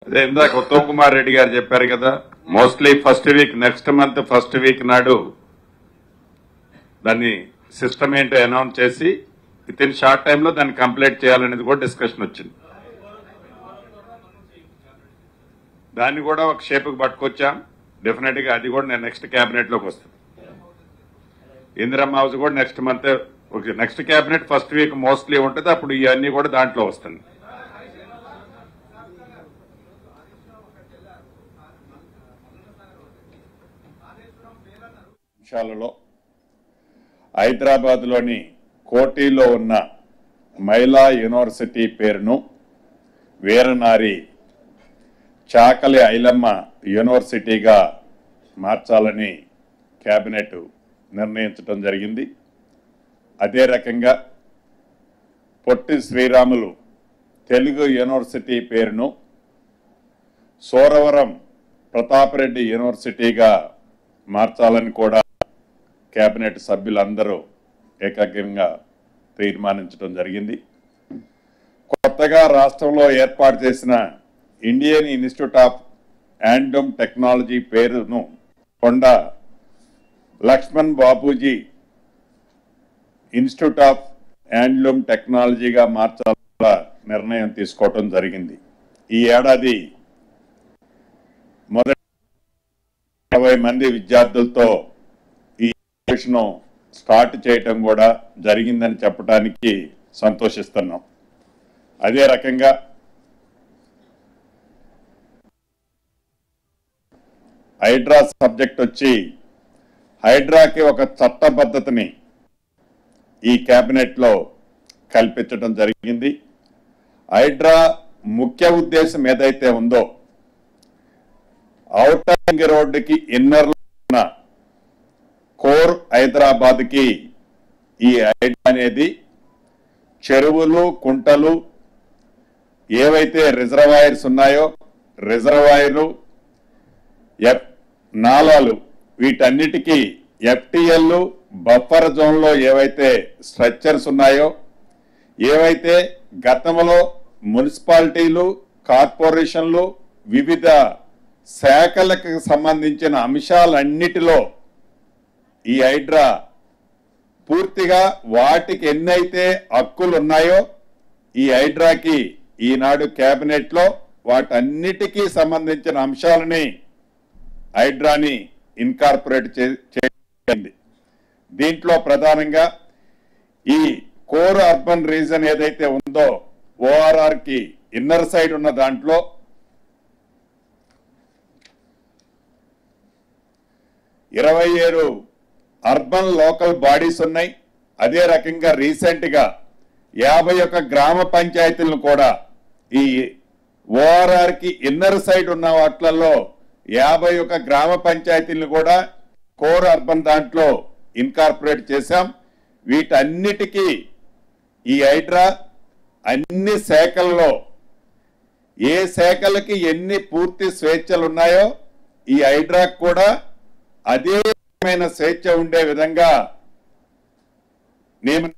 అదే ఇందాక ఉత్తమ్ కుమార్ రెడ్డి గారు చెప్పారు కదా, mostly first week next month first week నాడు దాన్ని సిస్టమ్ ఏంటో అనౌన్స్ చేసి విత్ ఇన్ షార్ట్ టైంలో దాన్ని కంప్లీట్ చేయాలనేది కూడా డిస్కషన్ వచ్చింది. దాన్ని కూడా ఒక షేప్కి పట్టుకొచ్చాం. డెఫినెట్ గా అది కూడా నేను నెక్స్ట్ క్యాబినెట్ లోకి వస్తుంది. ఇందిరమ్మ హౌస్ కూడా next month, next cabinet first week mostly ఉంటుంది. అప్పుడు ఇవన్నీ కూడా దాంట్లో వస్తుంది. అంశాలలో హైదరాబాద్ లోని కోటిలో ఉన్న మహిళా యూనివర్సిటీ పేరును వీరనారి చాకలి ఐలమ్మ యూనివర్సిటీగా మార్చాలని కేబినెట్ నిర్ణయించడం జరిగింది. అదే రకంగా పొట్టి శ్రీరాములు తెలుగు యూనివర్సిటీ పేరును సోరవరం ప్రతాపరెడ్డి యూనివర్సిటీగా మార్చాలని కూడా కేబినెట్ సభ్యులందరూ ఏకాగ్రంగా తీర్మానించడం జరిగింది. కొత్తగా రాష్ట్రంలో ఏర్పాటు చేసిన Indian Institute of Handloom Technology పేరును Konda Laxman Bapuji Institute of Handloom టెక్నాలజీగా మార్చాల నిర్ణయం తీసుకోవడం జరిగింది. ఈ ఏడాది మొదటి 20 మంది విద్యార్థులతో ఈ ఎడ్యుకేషన్ స్టార్ట్ చేయటం కూడా జరిగిందని చెప్పడానికి సంతోషిస్తున్నాం. అదే రకంగా హైడ్రా సబ్జెక్ట్ వచ్చి హైడ్రాకి ఒక చట్టబద్ధతని ఈ కేబినెట్ లో కల్పించడం జరిగింది. హైడ్రా ముఖ్య ఉద్దేశం ఏదైతే ఉందో ఔటర్ రింగ్ రోడ్డుకి ఇన్నర్ ఉన్న కోర్ హైదరాబాద్ కి ఈ హైడ్రా అనేది చెరువులు కుంటలు ఏవైతే రిజర్వాయర్స్ ఉన్నాయో రిజర్వాయర్లు నాలాలు వీటన్నిటికీ ఎఫ్టిఎల్ బఫర్ జోన్ లో ఏవైతే స్ట్రక్చర్స్ ఉన్నాయో ఏవైతే గతంలో మున్సిపాలిటీలు కార్పొరేషన్లు వివిధ శాఖలకు సంబంధించిన అంశాలన్నిటిలో ఈ హైడ్రా పూర్తిగా వాటికి ఎన్నైతే హక్కులు ఉన్నాయో ఈ హైడ్రాకి ఈనాడు కేబినెట్ లో వాటన్నిటికీ సంబంధించిన అంశాలని హైడ్రాని ఇన్కార్పొరేట్ చేయండి. దీంట్లో ప్రధానంగా ఈ కోర్ అర్బన్ రీజన్ ఏదైతే ఉందో ఓఆర్ఆర్ కి ఇన్నర్ సైడ్ ఉన్న దాంట్లో 27 అర్బన్ లోకల్ బాడీస్ ఉన్నాయి. అదే రకంగా రీసెంట్ గా 51 గ్రామ పంచాయతీలను కూడా ఈ ఓఆర్ఆర్ కి ఇన్నర్ సైడ్ ఉన్న వాటిలలో 51 గ్రామ పంచాయతీలను కూడా కోర్ అర్బన్ దాంట్లో ఇన్కార్పొరేట్ చేశాం. వీటన్నిటికీ ఈ హైడ్రా అన్ని శాఖల్లో ఏ శాఖలకి ఎన్ని పూర్తి స్వేచ్ఛలు ఉన్నాయో ఈ హైడ్రాకు కూడా అదే రకమైన స్వేచ్ఛ ఉండే విధంగా నియమనం